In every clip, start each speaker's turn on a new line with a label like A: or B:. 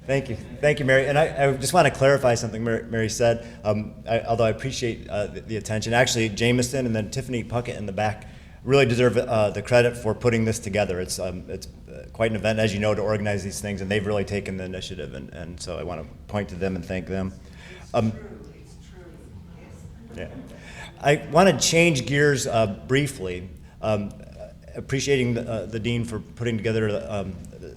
A: Thank you, Mary. And I just want to clarify something Mary said. Although I appreciate the attention, actually, Jameson and then Tiffany Puckett in the back really deserve the credit for putting this together. It's quite an event, as you know, to organize these things, and they've really taken the initiative, and so I want to point to them and thank them.
B: It's true.
A: Yeah. I want to change gears briefly, appreciating the Dean for putting together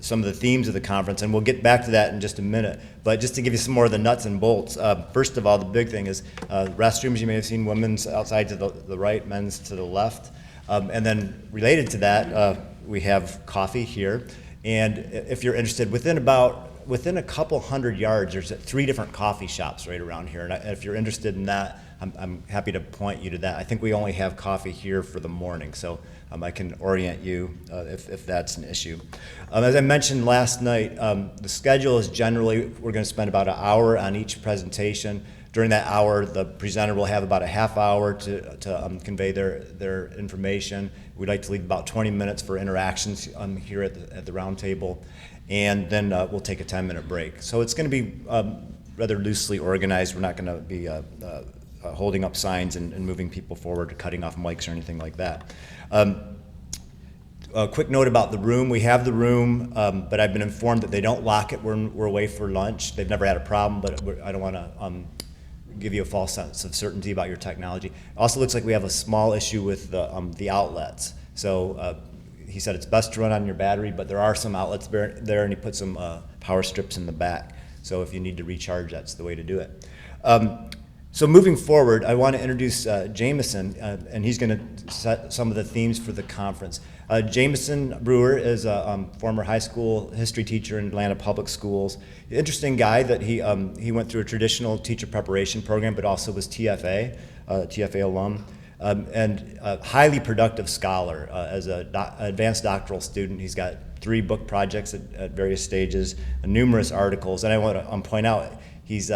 A: some of the themes of the conference, and we'll get back to that in just a minute. But just to give you some more of the nuts and bolts, first of all, the big thing is restrooms. You may have seen women's outside to the right, men's to the left. And then related to that, we have coffee here. And if you're interested, within a couple hundred yards, there's 3 different coffee shops right around here. And if you're interested in that, I'm happy to point you to that. I think we only have coffee here for the morning, so I can orient you if that's an issue. As I mentioned last night, the schedule is generally, we're going to spend about an hour on each presentation. During that hour, the presenter will have about a half hour to convey their information. We'd like to leave about 20 minutes for interactions here at the round table, and then we'll take a 10-minute break. So it's going to be rather loosely organized. We're not going to be holding up signs and moving people forward, or cutting off mics or anything like that. A quick note about the room. We have the room, but I've been informed that they don't lock it when we're away for lunch. They've never had a problem, but I don't want to give you a false sense of certainty about your technology. It also looks like we have a small issue with the outlets. So he said it's best to run on your battery, but there are some outlets there, and he put some power strips in the back. So if you need to recharge, that's the way to do it. So moving forward, I want to introduce Jameson, and he's going to set some of the themes for the conference. Jameson Brewer is a former high school history teacher in Atlanta Public Schools. Interesting guy that he went through a traditional teacher preparation program, but also was TFA alum, and a highly productive scholar. As an advanced doctoral student, he's got 3 book projects at various stages, and numerous articles. And I want to point out he's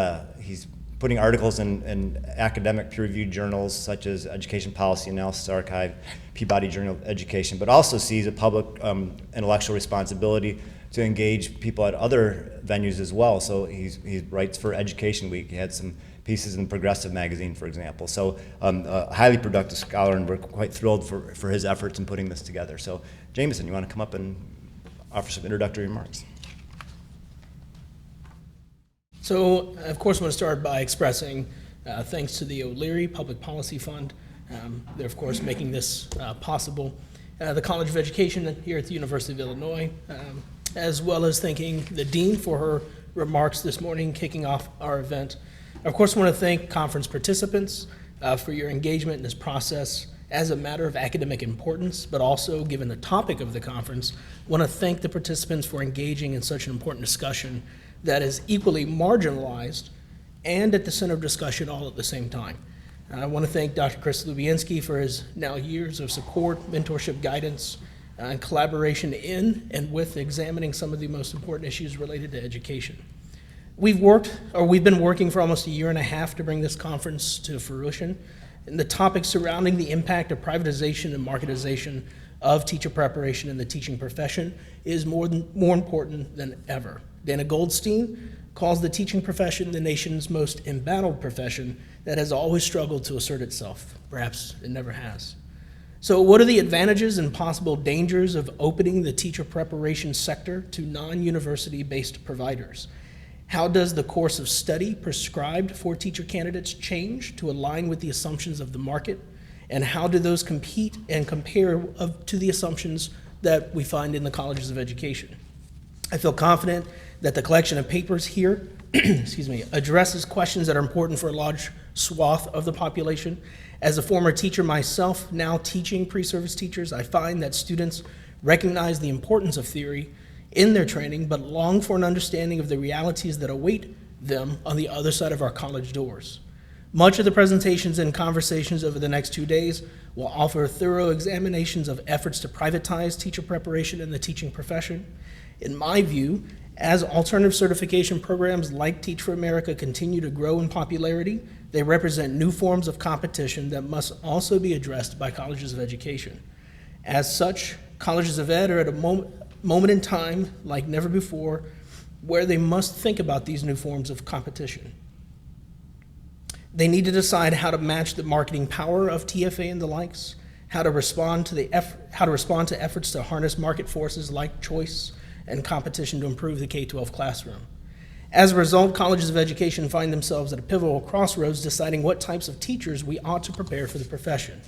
A: putting articles in academic peer-reviewed journals such as Education Policy Analysis Archive, Peabody Journal of Education, but also sees a public intellectual responsibility to engage people at other venues as well. So he writes for Education Week. He had some pieces in Progressive Magazine, for example. So a highly productive scholar, and we're quite thrilled for his efforts in putting this together. So Jameson, you want to come up and offer some introductory remarks?
C: So, of course, I want to start by expressing thanks to the O'Leary Public Policy Fund. They're, of course, making this possible. The College of Education here at the University of Illinois, as well as thanking the Dean for her remarks this morning, kicking off our event. Of course, I want to thank conference participants for your engagement in this process as a matter of academic importance, but also, given the topic of the conference, I want to thank the participants for engaging in such an important discussion that is equally marginalized and at the center of discussion all at the same time. I want to thank Dr. Chris Lubienski for his now years of support, mentorship, guidance, and collaboration in and with examining some of the most important issues related to education. We've been working for almost a year and a half to bring this conference to fruition, and the topic surrounding the impact of privatization and marketization of teacher preparation in the teaching profession is more important than ever. Dana Goldstein calls the teaching profession the nation's most embattled profession that has always struggled to assert itself. Perhaps it never has. So what are the advantages and possible dangers of opening the teacher preparation sector to non-university-based providers? How does the course of study prescribed for teacher candidates change to align with the assumptions of the market? And how do those compete and compare to the assumptions that we find in the colleges of education? I feel confident that the collection of papers here addresses questions that are important for a large swath of the population. As a former teacher myself, now teaching pre-service teachers, I find that students recognize the importance of theory in their training, but long for an understanding of the realities that await them on the other side of our college doors. Much of the presentations and conversations over the next 2 days will offer thorough examinations of efforts to privatize teacher preparation in the teaching profession. In my view, as alternative certification programs like Teach for America continue to grow in popularity, they represent new forms of competition that must also be addressed by colleges of education. As such, colleges of ed are at a moment in time like never before where they must think about these new forms of competition. They need to decide how to match the marketing power of TFA and the likes, how to respond to efforts to harness market forces like choice and competition to improve the K-12 classroom. As a result, colleges of education find themselves at a pivotal crossroads deciding what types of teachers we ought to prepare for the profession.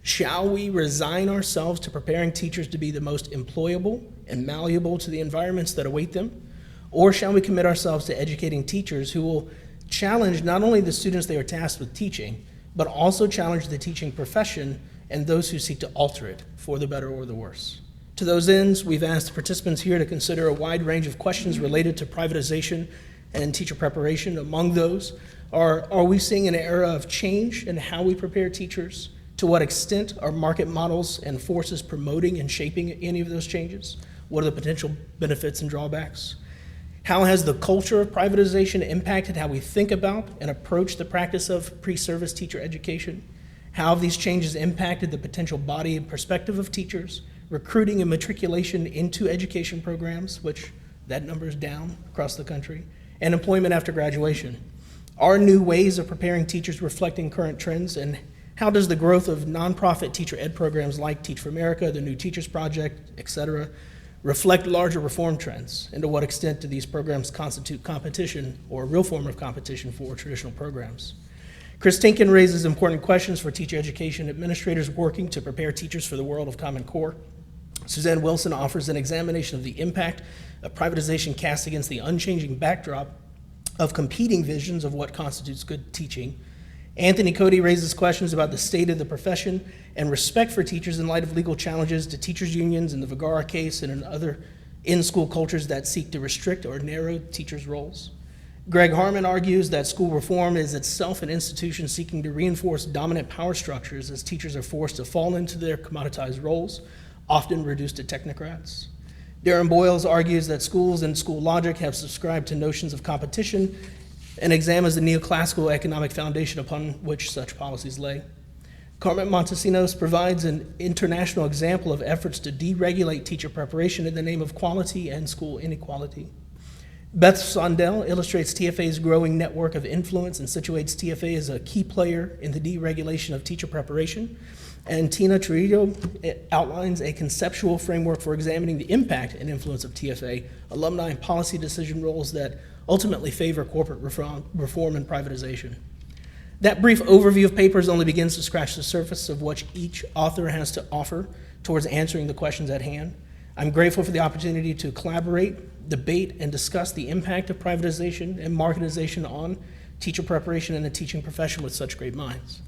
C: Shall we resign ourselves to preparing teachers to be the most employable and malleable to the environments that await them? Or shall we commit ourselves to educating teachers who will challenge not only the students they are tasked with teaching, but also challenge the teaching profession and those who seek to alter it for the better or the worse? To those ends, we've asked the participants here to consider a wide range of questions related to privatization and teacher preparation. Among those are we seeing an era of change in how we prepare teachers? To what extent are market models and forces promoting and shaping any of those changes? What are the potential benefits and drawbacks? How has the culture of privatization impacted how we think about and approach the practice of pre-service teacher education? How have these changes impacted the potential body and perspective of teachers, recruiting and matriculation into education programs, which that number is down across the country, and employment after graduation? Are new ways of preparing teachers reflecting current trends, and how does the growth of nonprofit teacher ed programs like Teach for America, the New Teachers Project, et cetera, reflect larger reform trends? And to what extent do these programs constitute competition or a real form of competition for traditional programs? Chris Tinkin raises important questions for teacher education administrators working to prepare teachers for the world of Common Core. Suzanne Wilson offers an examination of the impact of privatization cast against the unchanging backdrop of competing visions of what constitutes good teaching. Anthony Cody raises questions about the state of the profession and respect for teachers in light of legal challenges to teachers' unions in the Vergara case and in other in-school cultures that seek to restrict or narrow teachers' roles. Greg Harmon argues that school reform is itself an institution seeking to reinforce dominant power structures as teachers are forced to fall into their commoditized roles, often reduced to technocrats. Darren Boyles argues that schools and school logic have subscribed to notions of competition and examines the neoclassical economic foundation upon which such policies lay. Carmen Montesinos provides an international example of efforts to deregulate teacher preparation in the name of quality and school inequality. Beth Sondel illustrates TFA's growing network of influence and situates TFA as a key player in the deregulation of teacher preparation. And Tina Trujillo outlines a conceptual framework for examining the impact and influence of TFA, alumni and policy decision roles that ultimately favor corporate reform and privatization. That brief overview of papers only begins to scratch the surface of what each author has to offer towards answering the questions at hand. I'm grateful for the opportunity to collaborate, debate, and discuss the impact of privatization and marketization on teacher preparation and the teaching profession with such great minds.